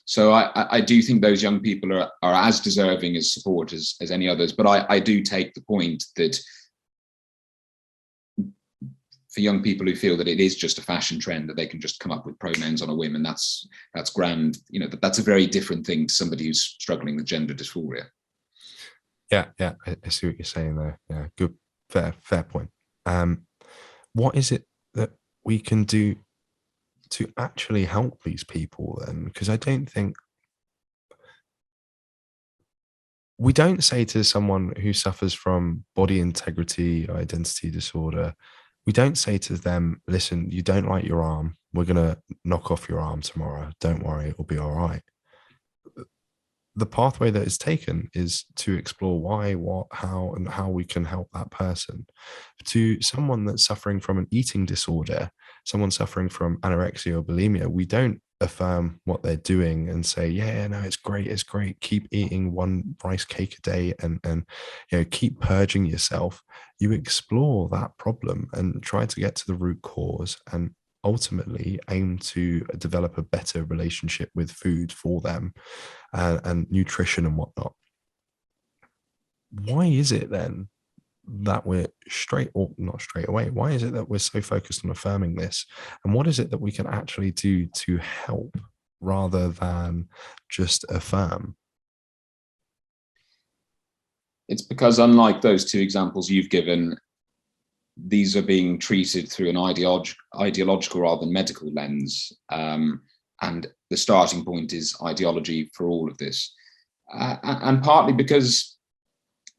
So I do think those young people are as deserving as support as any others. But I do take the point that for young people who feel that it is just a fashion trend, that they can just come up with pronouns on a whim, and that's grand, that's a very different thing to somebody who's struggling with gender dysphoria. Yeah, I see what you're saying there. Yeah, good, fair point. What is it that we can do to actually help these people then? Because I don't think we don't say to someone who suffers from body integrity or identity disorder, we don't say to them, listen, you don't like your arm, we're going to knock off your arm tomorrow, don't worry, it'll be all right. The pathway that is taken is to explore why, what, how, and how we can help that person. To someone that's suffering from an eating disorder, someone suffering from anorexia or bulimia, we don't affirm what they're doing and say, yeah, no, it's great, keep eating one rice cake a day and keep purging yourself. You explore that problem and try to get to the root cause and ultimately aim to develop a better relationship with food for them and nutrition and whatnot. Why is it then that we're not straight away, why is it that we're so focused on affirming this? And what is it that we can actually do to help rather than just affirm? It's because, unlike those two examples you've given, these are being treated through an ideological rather than medical lens. And the starting point is ideology for all of this. And partly because,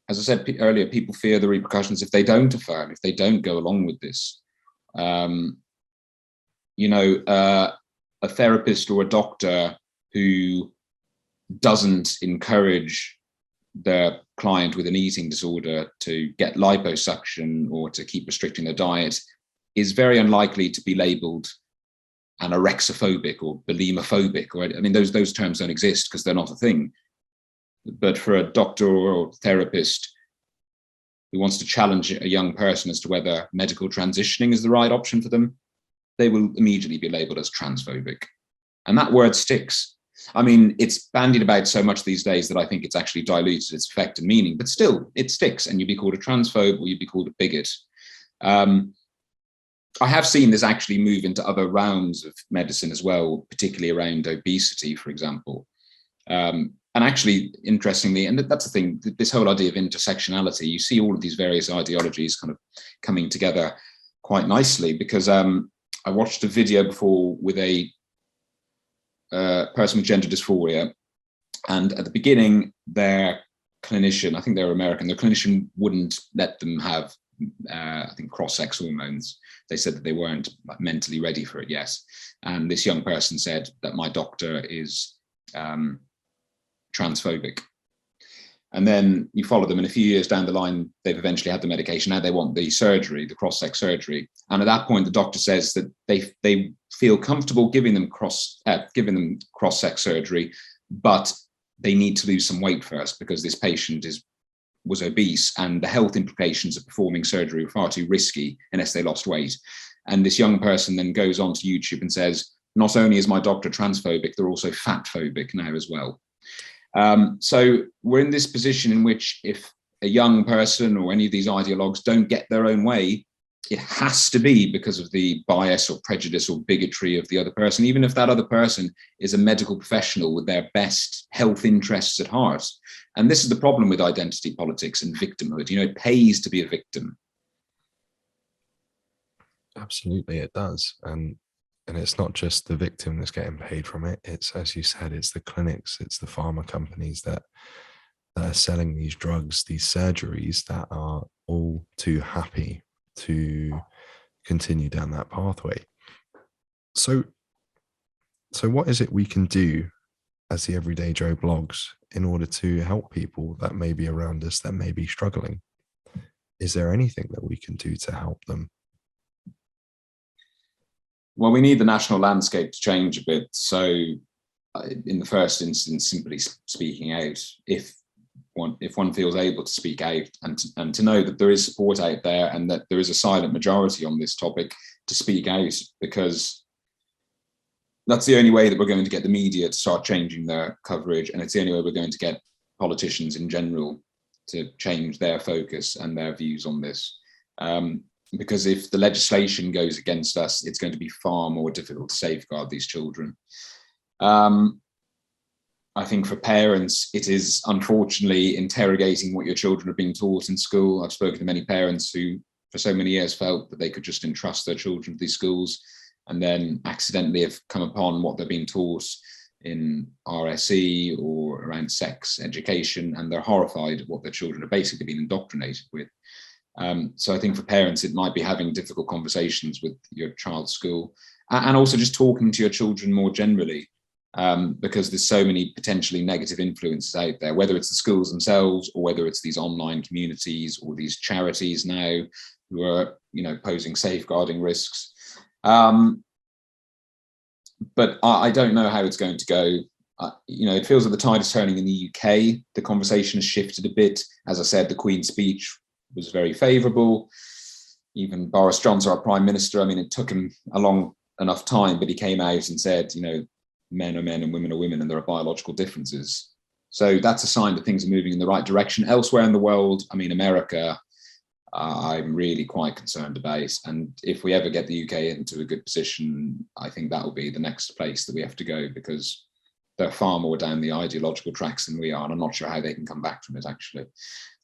as I said earlier, people fear the repercussions if they don't affirm, if they don't go along with this. A therapist or a doctor who doesn't encourage their client with an eating disorder to get liposuction or to keep restricting their diet is very unlikely to be labeled anorexophobic or bulimophobic. Those terms don't exist because they're not a thing. But for a doctor or therapist who wants to challenge a young person as to whether medical transitioning is the right option for them, they will immediately be labeled as transphobic. And that word sticks. It's bandied about so much these days that I think it's actually diluted its effect and meaning, but still, it sticks, and you'd be called a transphobe or you'd be called a bigot. I have seen this actually move into other realms of medicine as well, particularly around obesity, for example. And actually, interestingly, and that's the thing, this whole idea of intersectionality, you see all of these various ideologies kind of coming together quite nicely, because I watched a video before with a person with gender dysphoria, and at the beginning, their clinician, I think they were American, their clinician wouldn't let them have, cross-sex hormones. They said that they weren't mentally ready for it yet. And this young person said that my doctor is transphobic. And then you follow them, and a few years down the line, they've eventually had the medication. Now they want the surgery, the cross-sex surgery. And at that point, the doctor says that they feel comfortable giving them cross-sex surgery, but they need to lose some weight first because this patient was obese, and the health implications of performing surgery were far too risky unless they lost weight. And this young person then goes onto YouTube and says, not only is my doctor transphobic, they're also fat-phobic now as well. So we're in this position in which if a young person or any of these ideologues don't get their own way, it has to be because of the bias or prejudice or bigotry of the other person, even if that other person is a medical professional with their best health interests at heart. And this is the problem with identity politics and victimhood. It pays to be a victim. Absolutely, it does. And it's not just the victim that's getting paid from it. It's, as you said, it's the clinics, it's the pharma companies that are selling these drugs, these surgeries, that are all too happy to continue down that pathway. So what is it we can do as the Everyday Joe blogs in order to help people that may be around us that may be struggling? Is there anything that we can do to help them? Well, we need the national landscape to change a bit. So in the first instance, simply speaking out, if one feels able to speak out, and to know that there is support out there and that there is a silent majority on this topic to speak out, because that's the only way that we're going to get the media to start changing their coverage, and it's the only way we're going to get politicians in general to change their focus and their views on this. Because if the legislation goes against us, it's going to be far more difficult to safeguard these children. I think for parents, it is unfortunately interrogating what your children are being taught in school. I've spoken to many parents who for so many years felt that they could just entrust their children to these schools, and then accidentally have come upon what they're being taught in RSE or around sex education, and they're horrified at what their children are basically being indoctrinated with. So I think for parents, it might be having difficult conversations with your child's school, and also just talking to your children more generally, because there's so many potentially negative influences out there, whether it's the schools themselves or whether it's these online communities or these charities now who are, posing safeguarding risks. But I don't know how it's going to go. It feels like the tide is turning in the UK. The conversation has shifted a bit. As I said, the Queen's speech was very favourable. Even Boris Johnson, our Prime Minister, it took him a long enough time, but he came out and said, men are men and women are women, and there are biological differences. So that's a sign that things are moving in the right direction. Elsewhere in the world, America, I'm really quite concerned about. And if we ever get the UK into a good position, I think that will be the next place that we have to go, because they're far more down the ideological tracks than we are, and I'm not sure how they can come back from it, actually.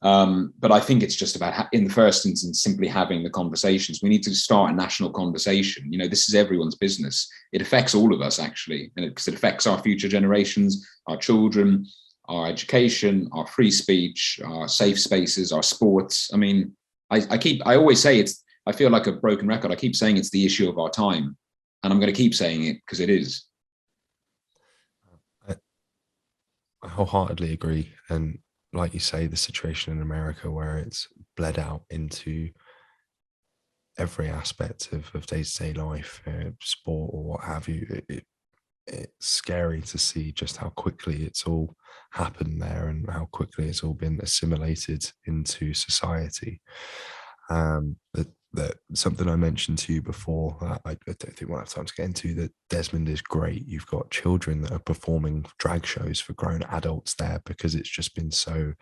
But I think it's just about, in the first instance, simply having the conversations. We need to start a national conversation. This is everyone's business. It affects all of us, actually, because it affects our future generations, our children, our education, our free speech, our safe spaces, our sports. I always say I feel like a broken record. I keep saying it's the issue of our time, and I'm going to keep saying it because it is. I wholeheartedly agree. And like you say, the situation in America where it's bled out into every aspect of day-to-day life, sport or what have you, it's scary to see just how quickly it's all happened there and how quickly it's all been assimilated into society. That something I mentioned to you before, I don't think we'll have time to get into, that Desmond is great. You've got children that are performing drag shows for grown adults there because it's just been so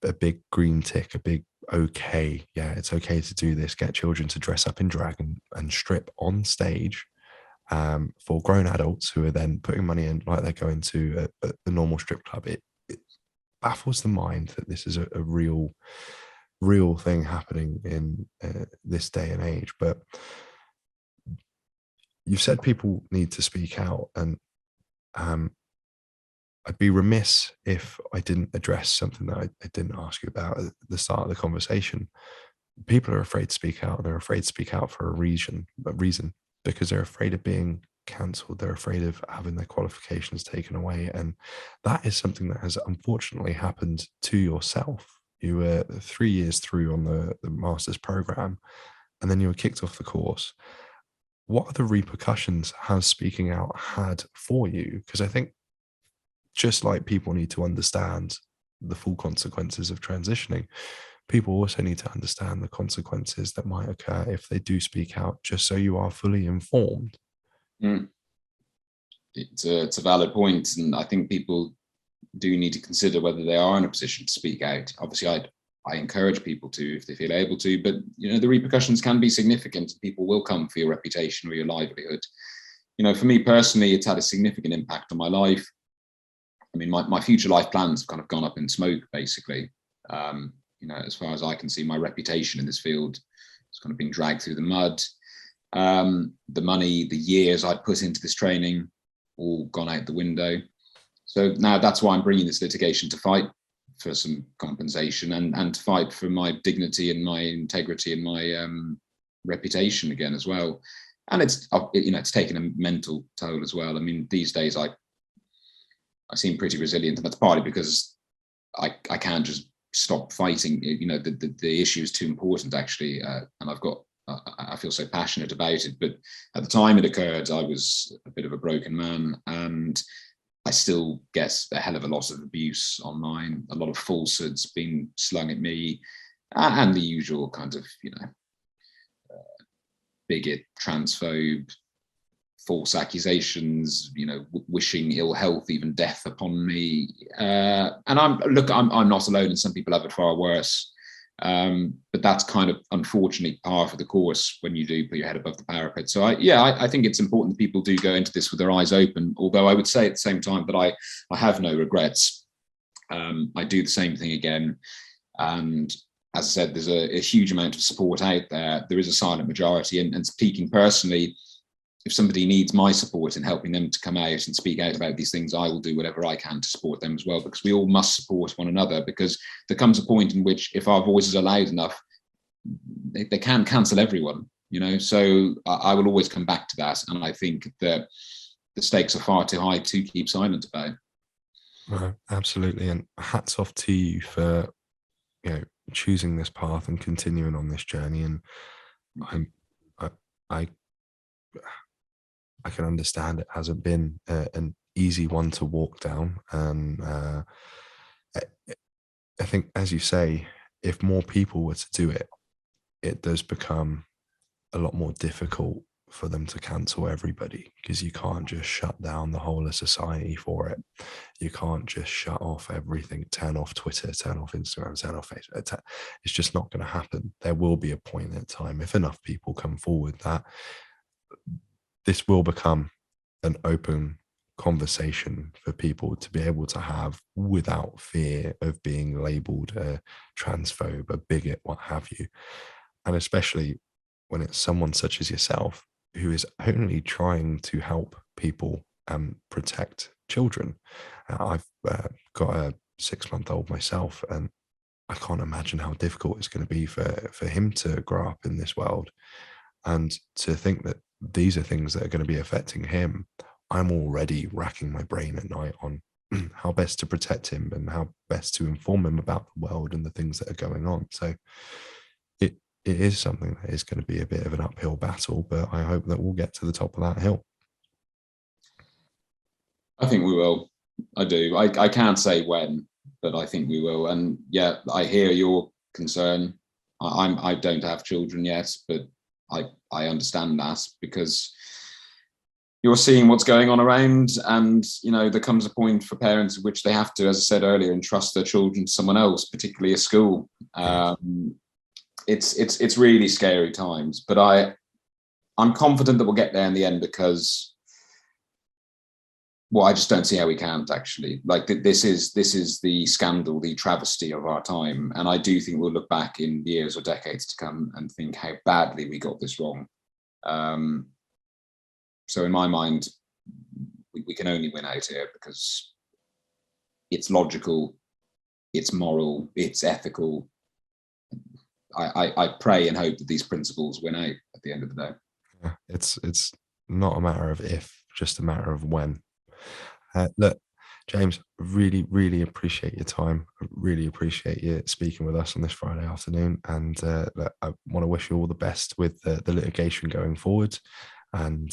a big green tick, a big okay. Yeah, it's okay to do this. Get children to dress up in drag and strip on stage for grown adults who are then putting money in like they're going to a normal strip club. It baffles the mind that this is a real thing happening in this day and age. But you've said people need to speak out, and I'd be remiss if I didn't address something that I didn't ask you about at the start of the conversation. People are afraid to speak out. They're afraid to speak out for a reason because they're afraid of being cancelled. They're afraid of having their qualifications taken away, and that is something that has unfortunately happened to yourself. You were 3 years through on the master's program, and then you were kicked off the course. What are the repercussions has speaking out had for you? Because I think just like people need to understand the full consequences of transitioning, people also need to understand the consequences that might occur if they do speak out, just so you are fully informed. It's a valid point, and I think people do need to consider whether they are in a position to speak out. Obviously, I encourage people to, if they feel able to, but the repercussions can be significant. People will come for your reputation or your livelihood. For me personally, it's had a significant impact on my life. I mean, my future life plans have kind of gone up in smoke, basically. As far as I can see, my reputation in this field has kind of been dragged through the mud. The money, the years I'd put into this training, all gone out the window. So now that's why I'm bringing this litigation to fight for some compensation and to fight for my dignity and my integrity and my reputation again as well. And it's taken a mental toll as well. I mean, these days I seem pretty resilient, and that's partly because I can't just stop fighting. The issue is too important, actually, and I feel so passionate about it. But at the time it occurred, I was a bit of a broken man, and I still get a hell of a lot of abuse online, a lot of falsehoods being slung at me, and the usual kind of, bigot, transphobe, false accusations, wishing ill health, even death upon me. And I'm not alone, and some people have it far worse. But that's kind of unfortunately par for the course when you do put your head above the parapet. So I think it's important that people do go into this with their eyes open, although I would say at the same time that I have no regrets. I do the same thing again. And as I said, there's a huge amount of support out there. There is a silent majority, and speaking personally, if somebody needs my support in helping them to come out and speak out about these things, I will do whatever I can to support them as well, because we all must support one another, because there comes a point in which if our voices are loud enough, they can cancel everyone, so I will always come back to that. And I think that the stakes are far too high to keep silent about. No, absolutely. And hats off to you for, choosing this path and continuing on this journey. And I can understand it hasn't been an easy one to walk down. And I think, as you say, if more people were to do it, it does become a lot more difficult for them to cancel everybody, because you can't just shut down the whole of society for it. You can't just shut off everything, turn off Twitter, turn off Instagram, turn off Facebook. It's just not going to happen. There will be a point in time, if enough people come forward, that this will become an open conversation for people to be able to have without fear of being labeled a transphobe, a bigot, what have you. And especially when it's someone such as yourself who is only trying to help people and protect children. I've got a 6-month-old myself, and I can't imagine how difficult it's going to be for him to grow up in this world. And to think that these are things that are going to be affecting him, I'm already racking my brain at night on how best to protect him and how best to inform him about the world and the things that are going on. So it is something that is going to be a bit of an uphill battle, but I hope that we'll get to the top of that hill. I think we will. I do. I can't say when, but I think we will. And yeah, I hear your concern. I don't have children yet, but I understand that, because you're seeing what's going on around, and there comes a point for parents at which they have to, as I said earlier, entrust their children to someone else, particularly a school. It's really scary times, but I'm confident that we'll get there in the end, because I just don't see how we can't, actually. Like, this is the scandal, the travesty of our time, and I do think we'll look back in years or decades to come and think how badly we got this wrong. So in my mind, we can only win out here, because it's logical, it's moral, it's ethical. I pray and hope that these principles win out at the end of the day. Yeah, it's not a matter of if, just a matter of when. Look, James, really, really appreciate your time. I really appreciate you speaking with us on this Friday afternoon. And look, I want to wish you all the best with the litigation going forward. And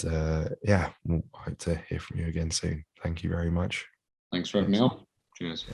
we'll hope to hear from you again soon. Thank you very much. Thanks for having me on. Cheers.